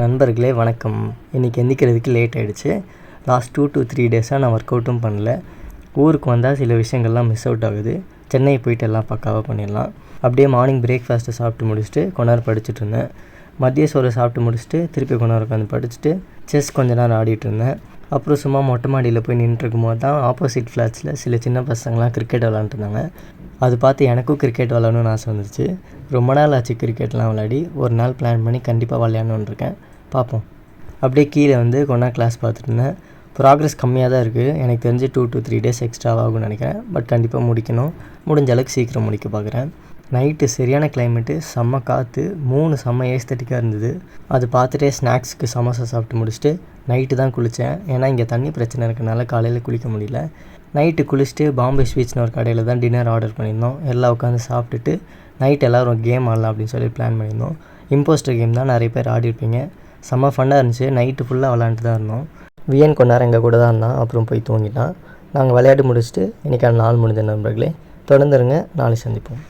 நண்பர்களே வணக்கம். இன்றைக்கி எந்திக்கிறதுக்கு லேட் ஆகிடுச்சு. லாஸ்ட் 2 to 3 டேஸாக நான் ஒர்க் அவுட்டும் பண்ணல. ஊருக்கு வந்தால் சில விஷயங்கள்லாம் மிஸ் அவுட் ஆகுது. சென்னை போயிட்டு எல்லாம் பக்காவாக பண்ணிடலாம். அப்படியே மார்னிங் பிரேக்ஃபாஸ்ட்டை சாப்பிட்டு முடிச்சுட்டு கொஞ்ச நேரம் படிச்சுட்டு இருந்தேன். மதிய சோறு சாப்பிட்டு முடிச்சுட்டு திருப்பி கொஞ்ச நேரம் உட்காந்து படிச்சுட்டு செஸ் கொஞ்ச நேரம் ஆடிட்டு இருந்தேன். அப்புறம் சும்மா மொட்டை மாடியில் போய் நின்றுருக்கும் போது தான் ஆப்போசிட் ஃப்ளாட்ஸில் சில சின்ன பசங்களாம் கிரிக்கெட் விளாண்டுருந்தாங்க. அது பார்த்து எனக்கும் கிரிக்கெட் விளாடணும்னு ஆசை வந்துருச்சு. ரொம்ப நாள் ஆச்சு கிரிக்கெட்லாம் விளையாடி. ஒரு நாள் பிளான் பண்ணி கண்டிப்பாக விளையாடணுன்னு இருக்கேன். பார்ப்போம். அப்படியே கீழே வந்து கொஞ்ச கிளாஸ் பார்த்துட்டு இருந்தேன். ப்ராக்ரஸ் கம்மியாக தான் இருக்குது. எனக்கு தெரிஞ்சு 2 to 3 டேஸ் எக்ஸ்ட்ராவாகும்னு நினைக்கிறேன். பட் கண்டிப்பாக முடிக்கணும். முடிஞ்ச அளவுக்கு சீக்கிரம் முடிக்க பார்க்குறேன். நைட்டு சரியான கிளைமேட்டு, செம்ம காற்று, 3 செம்ம ஏஸ்தட்டிக்காக இருந்தது. அது பார்த்துட்டே ஸ்நாக்ஸுக்கு சமோசா சாப்பிட்டு முடிச்சுட்டு நைட்டு தான் குளித்தேன். ஏன்னா இங்கே தண்ணி பிரச்சனை இருக்கனால காலையில் குளிக்க முடியல. நைட்டு குளிச்சுட்டு பாம்பே ஸ்வீட்ஸ்னு ஒரு கடையில் தான் டின்னர் ஆர்டர் பண்ணியிருந்தோம். எல்லாம் உட்காந்து சாப்பிட்டுட்டு நைட் எல்லோரும் கேம் ஆடலாம் அப்படின்னு சொல்லி பிளான் பண்ணியிருந்தோம். இம்போஸ்டர் கேம் தான் நிறைய பேர் ஆடிருப்பீங்க. செம்ம ஃபன்னாக இருந்துச்சு. நைட்டு ஃபுல்லாக விளாண்டுட்டு தான் இருந்தோம். விஎன் கொஞ்ச நேரம் எங்கள் கூட தான் இருந்தான். அப்புறம் போய் தூங்கிட்டான். நாங்கள் விளையாட்டு முடிச்சுட்டு இன்றைக்கான நாள் முடிஞ்ச நண்பர்களே. தொடர்ந்துருங்க. நாளை சந்திப்போம்.